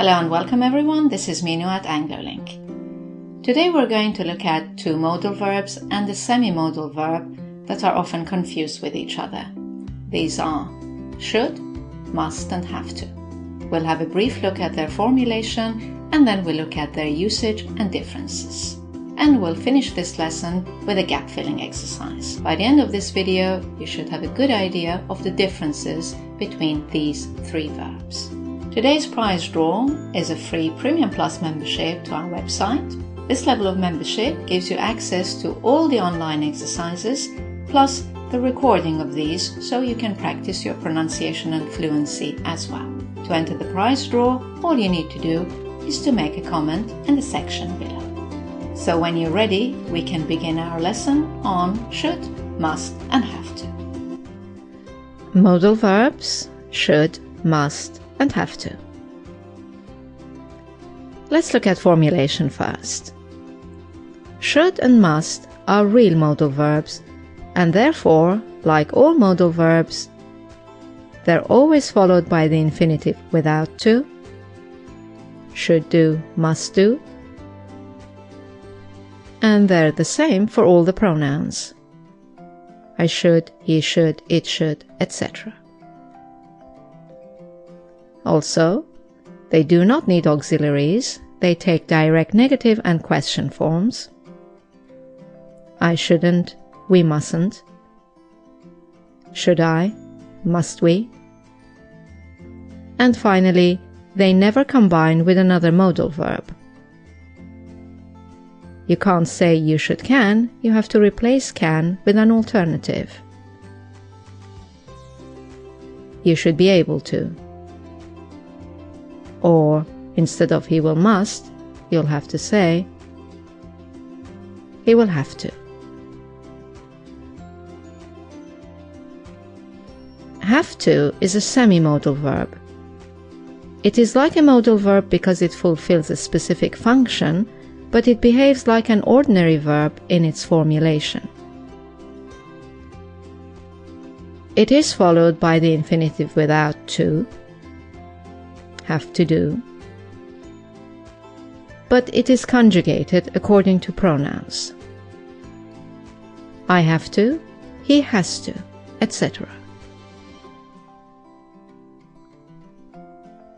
Hello and welcome everyone, this is Minu at AngloLink. Today we're going to look at two modal verbs and a semi-modal verb that are often confused with each other. These are should, must and have to. We'll have a brief look at their formulation and then we'll look at their usage and differences. And we'll finish this lesson with a gap-filling exercise. By the end of this video, you should have a good idea of the differences between these three verbs. Today's prize draw is a free Premium Plus membership to our website. This level of membership gives you access to all the online exercises, plus the recording of these so you can practice your pronunciation and fluency as well. To enter the prize draw, all you need to do is to make a comment in the section below. So when you're ready, we can begin our lesson on should, must and have to. Modal verbs should, must and have to. Let's look at formulation first. Should and must are real modal verbs, and therefore, like all modal verbs, they're always followed by the infinitive without to, should do, must do, and they're the same for all the pronouns. I should, he should, it should, etc. Also, they do not need auxiliaries, they take direct negative and question forms. I shouldn't, we mustn't. Should I, must we? And finally, they never combine with another modal verb. You can't say you should can, you have to replace can with an alternative. You should be able to. Or, instead of he will must, you'll have to say he will have to. Have to is a semi-modal verb. It is like a modal verb because it fulfills a specific function, but it behaves like an ordinary verb in its formulation. It is followed by the infinitive without to, have to do, but it is conjugated according to pronouns. I have to, he has to, etc.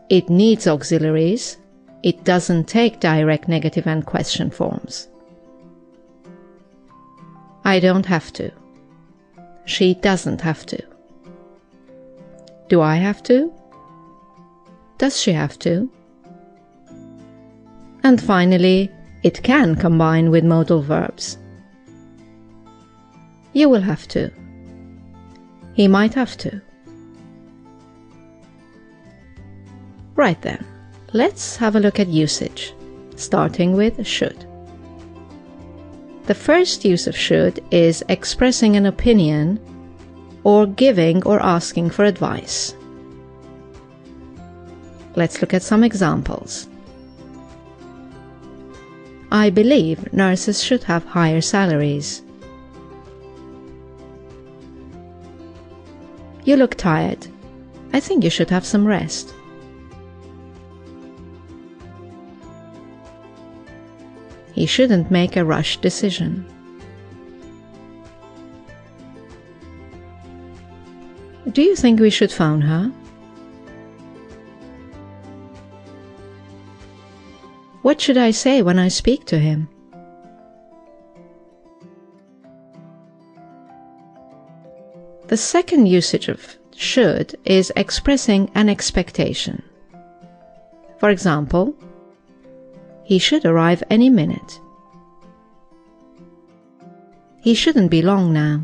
It needs auxiliaries. It doesn't take direct negative and question forms. I don't have to. She doesn't have to. Do I have to? Does she have to? And finally, it can combine with modal verbs. You will have to. He might have to. Right then, let's have a look at usage, starting with should. The first use of should is expressing an opinion or giving or asking for advice. Let's look at some examples. I believe nurses should have higher salaries. You look tired. I think you should have some rest. He shouldn't make a rushed decision. Do you think we should phone her? What should I say when I speak to him? The second usage of should is expressing an expectation. For example, he should arrive any minute. He shouldn't be long now.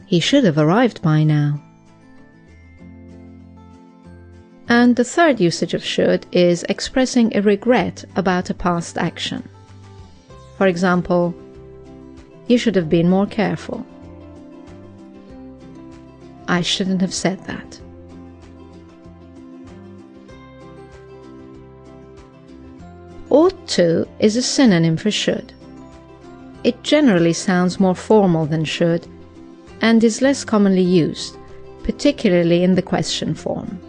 He should have arrived by now. And the third usage of should is expressing a regret about a past action. For example, you should have been more careful. I shouldn't have said that. Ought to is a synonym for should. It generally sounds more formal than should and is less commonly used, particularly in the question form.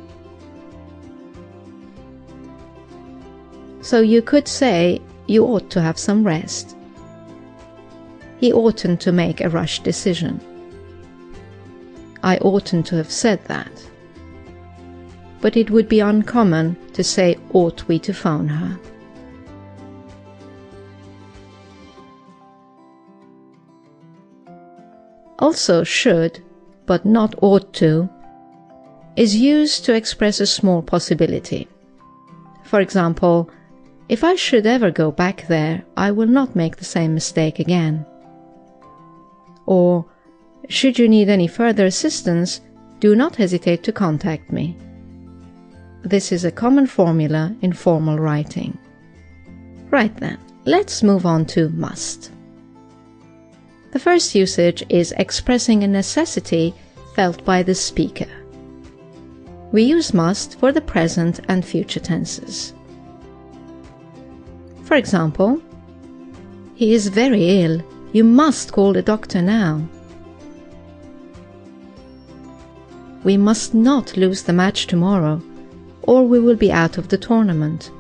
So you could say, you ought to have some rest. He oughtn't to make a rushed decision. I oughtn't to have said that. But it would be uncommon to say, ought we to phone her? Also, should, but not ought to, is used to express a small possibility. For example, if I should ever go back there, I will not make the same mistake again. Or, should you need any further assistance, do not hesitate to contact me. This is a common formula in formal writing. Right then, let's move on to must. The first usage is expressing a necessity felt by the speaker. We use must for the present and future tenses. For example, he is very ill. You must call the doctor now. We must not lose the match tomorrow, or we will be out of the tournament.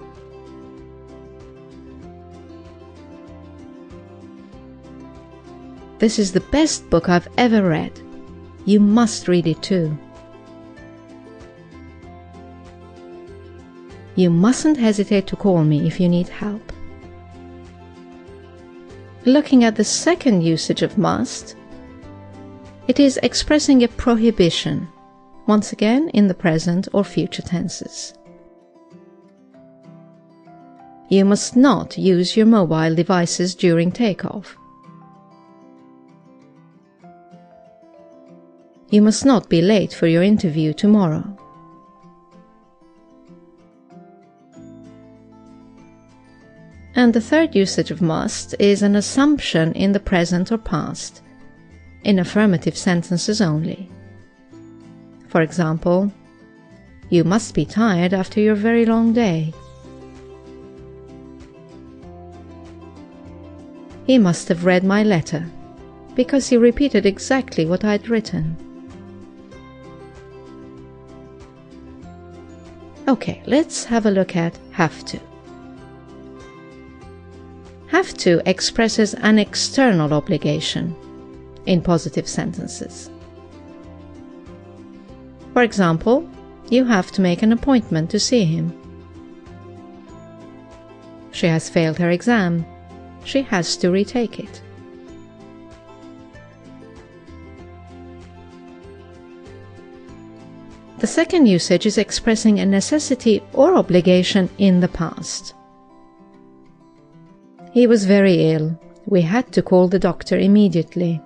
This is the best book I've ever read. You must read it too. You mustn't hesitate to call me if you need help. Looking at the second usage of must, it is expressing a prohibition, once again in the present or future tenses. You must not use your mobile devices during takeoff. You must not be late for your interview tomorrow. And the third usage of must is an assumption in the present or past, in affirmative sentences only. For example, you must be tired after your very long day. He must have read my letter, because he repeated exactly what I'd written. Okay, let's have a look at have to. Have to expresses an external obligation in positive sentences. For example, you have to make an appointment to see him. She has failed her exam. She has to retake it. The second usage is expressing a necessity or obligation in the past. He was very ill. We had to call the doctor immediately.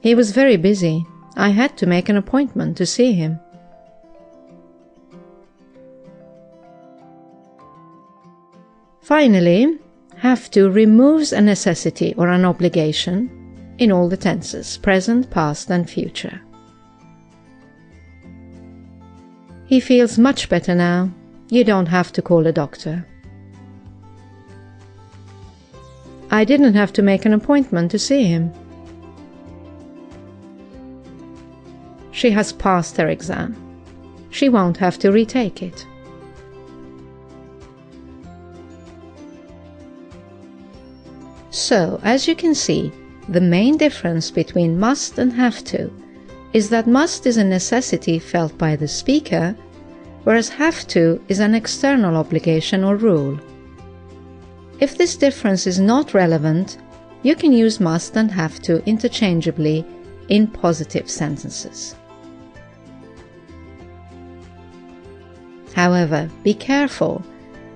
He was very busy. I had to make an appointment to see him. Finally, have to removes a necessity or an obligation in all the tenses, present, past, and future. He feels much better now. You don't have to call a doctor. I didn't have to make an appointment to see him. She has passed her exam. She won't have to retake it. So, as you can see, the main difference between must and have to is that must is a necessity felt by the speaker, whereas have to is an external obligation or rule. If this difference is not relevant, you can use must and have to interchangeably in positive sentences. However, be careful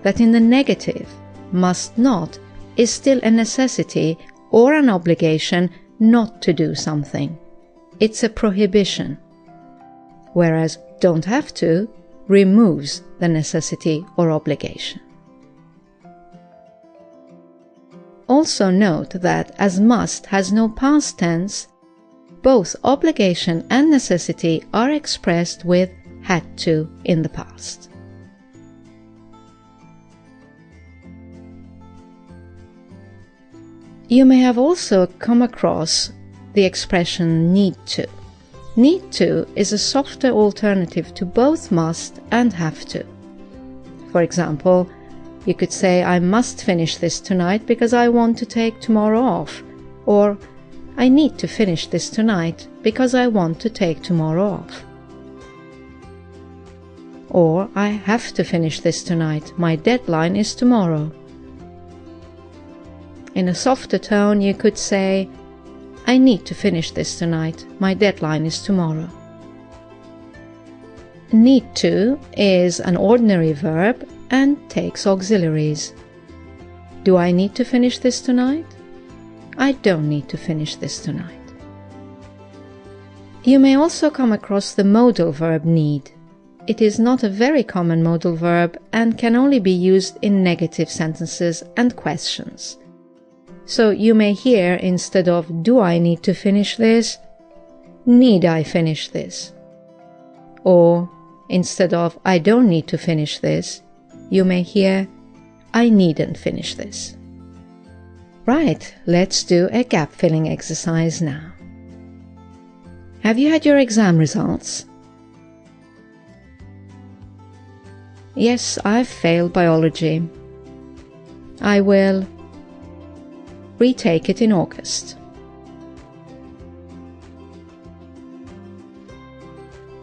that in the negative, must not is still a necessity or an obligation not to do something. It's a prohibition, whereas don't have to removes the necessity or obligation. Also note that as must has no past tense, both obligation and necessity are expressed with had to in the past. You may have also come across the expression need to. Need to is a softer alternative to both must and have to. For example, you could say, I must finish this tonight because I want to take tomorrow off. Or, I need to finish this tonight because I want to take tomorrow off. Or, I have to finish this tonight. My deadline is tomorrow. In a softer tone, you could say, I need to finish this tonight. My deadline is tomorrow. Need to is an ordinary verb and takes auxiliaries. Do I need to finish this tonight? I don't need to finish this tonight. You may also come across the modal verb need. It is not a very common modal verb and can only be used in negative sentences and questions. So you may hear, instead of do I need to finish this, need I finish this? Or instead of I don't need to finish this, you may hear I needn't finish this. Right, let's do a gap filling exercise now. Have you had your exam results? Yes, I've failed biology. I will retake it in August.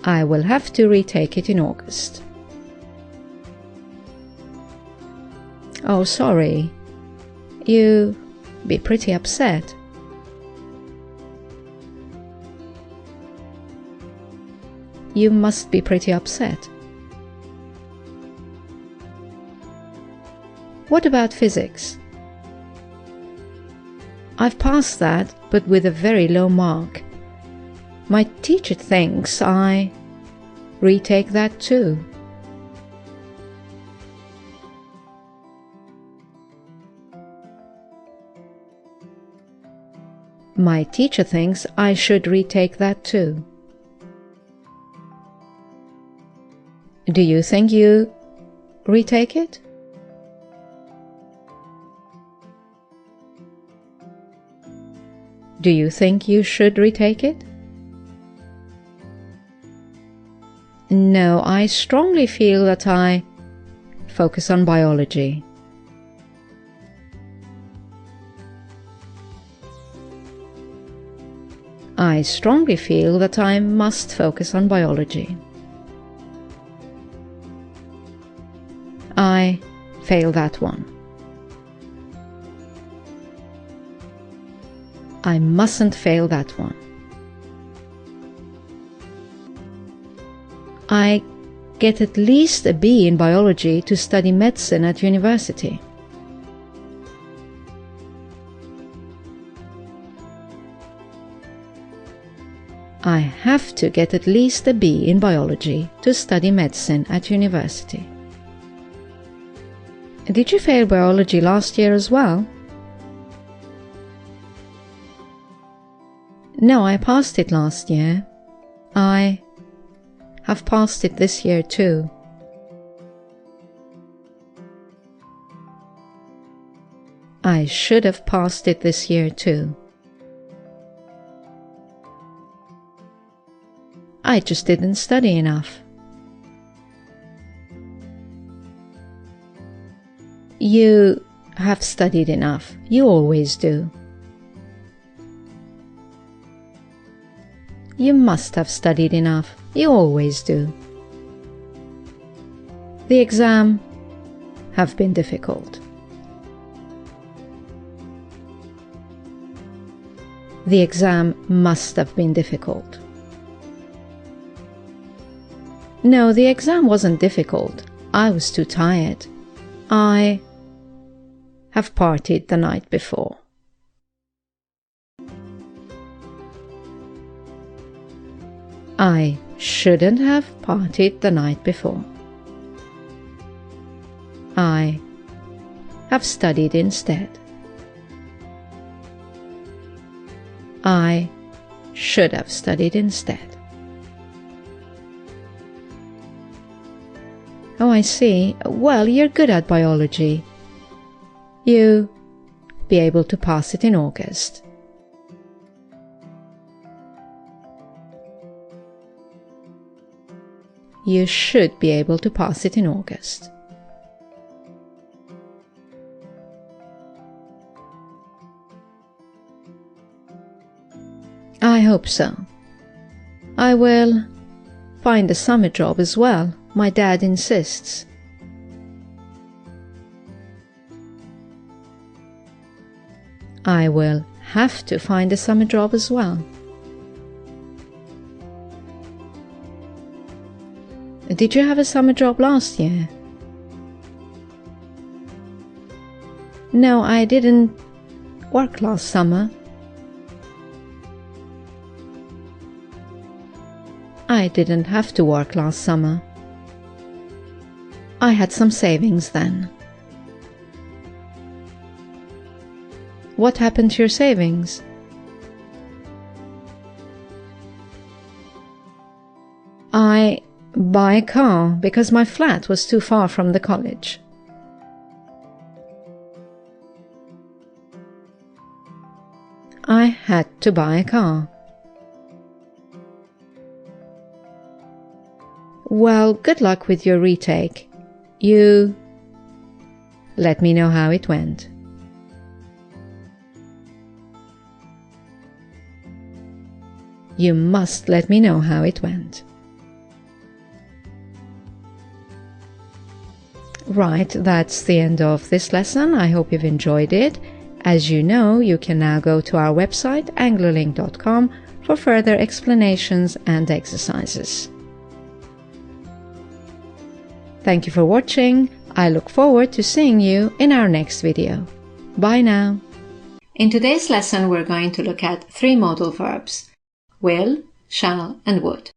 I will have to retake it in August. Oh, sorry. You be pretty upset. You must be pretty upset. What about physics? I've passed that, but with a very low mark. My teacher thinks I retake that too. My teacher thinks I should retake that too. Do you think you retake it? Do you think you should retake it? No, I strongly feel that I focus on biology. I strongly feel that I must focus on biology. I fail that one. I mustn't fail that one. I get at least a B in biology to study medicine at university. I have to get at least a B in biology to study medicine at university. Did you fail biology last year as well? No, I passed it last year. I have passed it this year too. I should have passed it this year too. I just didn't study enough. You have studied enough. You always do. You must have studied enough. You always do. The exam have been difficult. The exam must have been difficult. No, the exam wasn't difficult. I was too tired. I have partied the night before. I shouldn't have partied the night before. I have studied instead. I should have studied instead. Oh, I see. Well, you're good at biology. You be able to pass it in August. You should be able to pass it in August. I hope so. I will find a summer job as well. My dad insists. I will have to find a summer job as well. Did you have a summer job last year? No, I didn't work last summer. I didn't have to work last summer. I had some savings then. What happened to your savings? I buy a car because my flat was too far from the college. I had to buy a car. Well, good luck with your retake. You let me know how it went. You must let me know how it went. Right, that's the end of this lesson. I hope you've enjoyed it. As you know, you can now go to our website anglolink.com for further explanations and exercises. Thank you for watching. I look forward to seeing you in our next video. Bye now. In today's lesson, we're going to look at 3 modal verbs: will, shall, and would.